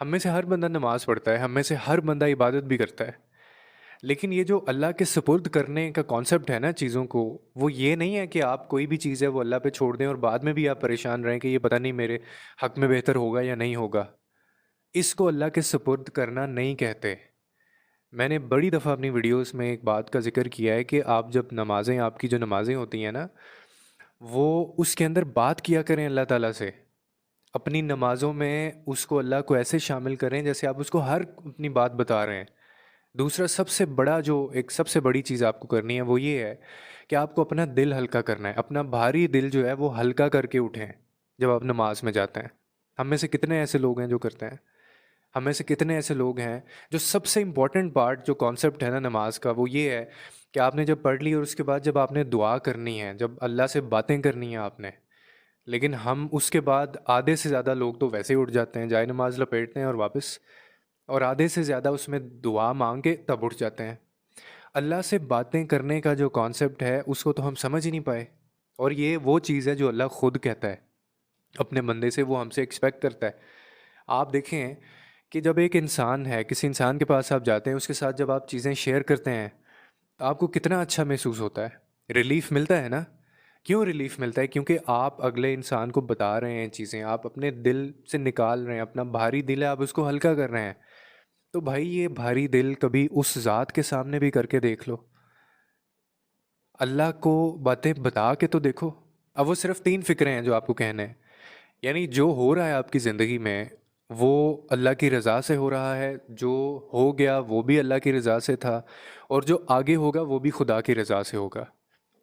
ہم میں سے ہر بندہ نماز پڑھتا ہے، ہم میں سے ہر بندہ عبادت بھی کرتا ہے، لیکن یہ جو اللہ کے سپرد کرنے کا کانسیپٹ ہے نا چیزوں کو، وہ یہ نہیں ہے کہ آپ کوئی بھی چیز ہے وہ اللہ پہ چھوڑ دیں اور بعد میں بھی آپ پریشان رہیں کہ یہ پتہ نہیں میرے حق میں بہتر ہوگا یا نہیں ہوگا۔ اس کو اللہ کے سپرد کرنا نہیں کہتے۔ میں نے بڑی دفعہ اپنی ویڈیوز میں ایک بات کا ذکر کیا ہے کہ آپ جب نمازیں، آپ کی جو نمازیں ہوتی ہیں نا، وہ اس کے اندر بات کیا کریں اللہ تعالیٰ سے۔ اپنی نمازوں میں اس کو، اللہ کو ایسے شامل کریں جیسے آپ اس کو ہر اپنی بات بتا رہے ہیں۔ دوسرا سب سے بڑا جو ایک سب سے بڑی چیز آپ کو کرنی ہے وہ یہ ہے کہ آپ کو اپنا دل ہلکا کرنا ہے، اپنا بھاری دل جو ہے وہ ہلکا کر کے اٹھیں جب آپ نماز میں جاتے ہیں۔ ہم میں سے کتنے ایسے لوگ ہیں جو کرتے ہیں؟ ہم میں سے کتنے ایسے لوگ ہیں جو سب سے امپورٹنٹ پارٹ جو کانسیپٹ ہے نا نماز کا، وہ یہ ہے کہ آپ نے جب پڑھ لی اور اس کے بعد جب آپ نے دعا کرنی ہے، جب اللہ سے باتیں کرنی ہیں آپ نے، لیکن ہم اس کے بعد آدھے سے زیادہ لوگ تو ویسے ہی اٹھ جاتے ہیں، جائے نماز لپیٹتے ہیں اور واپس، اور آدھے سے زیادہ اس میں دعا مانگ کے تب اٹھ جاتے ہیں۔ اللہ سے باتیں کرنے کا جو کانسیپٹ ہے اس کو تو ہم سمجھ ہی نہیں پائے، اور یہ وہ چیز ہے جو اللہ خود کہتا ہے اپنے بندے سے، وہ ہم سے ایکسپیکٹ کرتا ہے۔ آپ دیکھیں کہ جب ایک انسان ہے، کسی انسان کے پاس آپ جاتے ہیں، اس کے ساتھ جب آپ چیزیں شیئر کرتے ہیں تو آپ کو کتنا اچھا محسوس ہوتا ہے، ریلیف ملتا ہے نا۔ کیوں ریلیف ملتا ہے؟ کیونکہ آپ اگلے انسان کو بتا رہے ہیں چیزیں، آپ اپنے دل سے نکال رہے ہیں، اپنا بھاری دل ہے آپ اس کو ہلکا کر رہے ہیں۔ تو بھائی یہ بھاری دل کبھی اس ذات کے سامنے بھی کر کے دیکھ لو، اللہ کو باتیں بتا کے تو دیکھو۔ اب وہ صرف 3 فکریں ہیں جو آپ کو کہنے ہیں، یعنی جو ہو رہا ہے آپ کی زندگی میں وہ اللہ کی رضا سے ہو رہا ہے، جو ہو گیا وہ بھی اللہ کی رضا سے تھا، اور جو آگے ہوگا وہ بھی خدا کی رضا سے ہوگا۔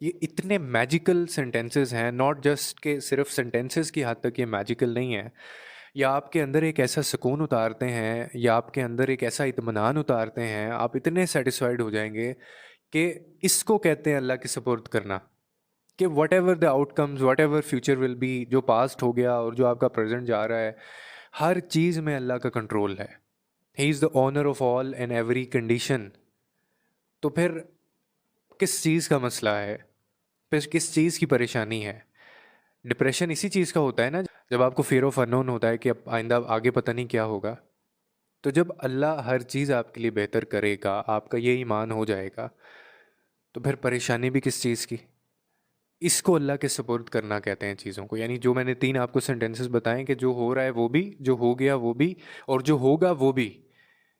یہ اتنے میجیکل سینٹینسز ہیں، ناٹ جسٹ کہ صرف سینٹینسز کی حد تک یہ میجیکل نہیں ہے، یا آپ کے اندر ایک ایسا سکون اتارتے ہیں، یا آپ کے اندر ایک ایسا اطمینان اتارتے ہیں، آپ اتنے سیٹسفائیڈ ہو جائیں گے کہ اس کو کہتے ہیں اللہ کے سپرد کرنا، کہ whatever the outcomes, whatever future will be, جو پاسٹ ہو گیا اور جو آپ کا پریزنٹ جا رہا ہے، ہر چیز میں اللہ کا کنٹرول ہے۔ He is the owner of all and every condition. تو پھر کس چیز کا مسئلہ ہے؟ پھر کس چیز کی پریشانی ہے؟ ڈپریشن اسی چیز کا ہوتا ہے نا، جب آپ کو فیئر آف انون ہوتا ہے کہ اب آئندہ آگے پتہ نہیں کیا ہوگا۔ تو جب اللہ ہر چیز آپ کے لیے بہتر کرے گا، آپ کا یہ ایمان ہو جائے گا، تو پھر پریشانی بھی کس چیز کی؟ اس کو اللہ کے سپرد کرنا کہتے ہیں چیزوں کو، یعنی جو میں نے 3 آپ کو سینٹینسز بتائیں کہ جو ہو رہا ہے وہ بھی، جو ہو گیا وہ بھی، اور جو ہوگا وہ بھی،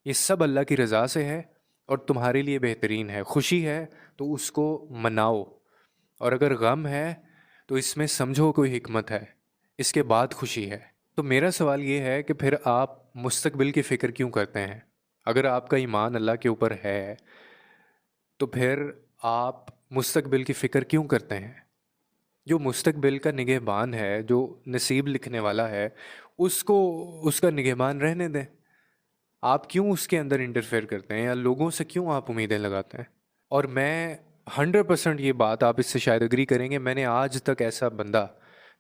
یہ سب اللہ کی رضا سے ہے اور تمہارے لیے بہترین ہے۔ خوشی ہے تو اس کو مناؤ، اور اگر غم ہے تو اس میں سمجھو کوئی حکمت ہے، اس کے بعد خوشی ہے۔ تو میرا سوال یہ ہے کہ پھر آپ مستقبل کی فکر کیوں کرتے ہیں؟ اگر آپ کا ایمان اللہ کے اوپر ہے تو پھر آپ مستقبل کی فکر کیوں کرتے ہیں؟ جو مستقبل کا نگہبان ہے، جو نصیب لکھنے والا ہے، اس کو اس کا نگہبان رہنے دیں۔ آپ کیوں اس کے اندر انٹرفیئر کرتے ہیں، یا لوگوں سے کیوں آپ امیدیں لگاتے ہیں؟ اور میں 100% یہ بات، آپ اس سے شاید اگری کریں گے، میں نے آج تک ایسا بندہ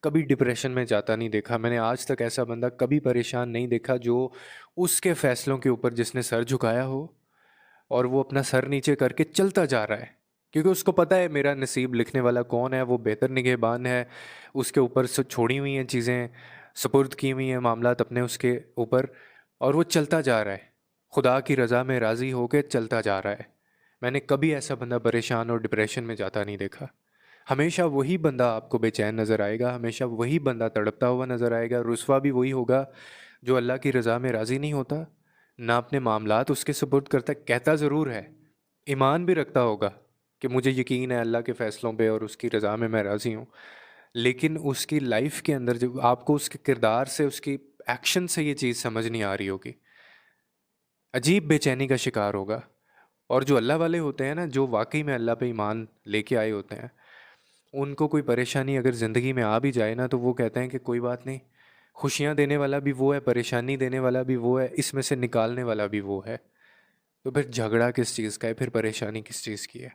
کبھی ڈپریشن میں جاتا نہیں دیکھا، میں نے آج تک ایسا بندہ کبھی پریشان نہیں دیکھا جو اس کے فیصلوں کے اوپر جس نے سر جھکایا ہو اور وہ اپنا سر نیچے کر کے چلتا جا رہا ہے، کیونکہ اس کو پتہ ہے میرا نصیب لکھنے والا کون ہے، وہ بہتر نگہبان ہے، اس کے اوپر چھوڑی ہوئی ہیں چیزیں، سپرد کی ہوئی ہیں معاملات اپنے اس کے اوپر، اور وہ چلتا جا رہا ہے، خدا کی رضا میں راضی ہو کے چلتا جا رہا ہے۔ میں نے کبھی ایسا بندہ پریشان اور ڈپریشن میں جاتا نہیں دیکھا۔ ہمیشہ وہی بندہ آپ کو بے چین نظر آئے گا، ہمیشہ وہی بندہ تڑپتا ہوا نظر آئے گا، رسوا بھی وہی ہوگا جو اللہ کی رضا میں راضی نہیں ہوتا، نہ اپنے معاملات اس کے سپرد کرتا، کہتا ضرور ہے، ایمان بھی رکھتا ہوگا کہ مجھے یقین ہے اللہ کے فیصلوں پہ اور اس کی رضا میں راضی ہوں، لیکن اس کی لائف کے اندر جب آپ کو اس کے کردار سے، اس کی ایکشن سے یہ چیز سمجھ نہیں آ رہی ہوگی، عجیب بے چینی کا شکار ہوگا۔ اور جو اللہ والے ہوتے ہیں نا، جو واقعی میں اللہ پہ ایمان لے کے آئے ہوتے ہیں، ان کو کوئی پریشانی اگر زندگی میں آ بھی جائے نا تو وہ کہتے ہیں کہ کوئی بات نہیں، خوشیاں دینے والا بھی وہ ہے، پریشانی دینے والا بھی وہ ہے، اس میں سے نکالنے والا بھی وہ ہے۔ تو پھر جھگڑا کس چیز کا ہے؟ پھر پریشانی کس چیز کی ہے؟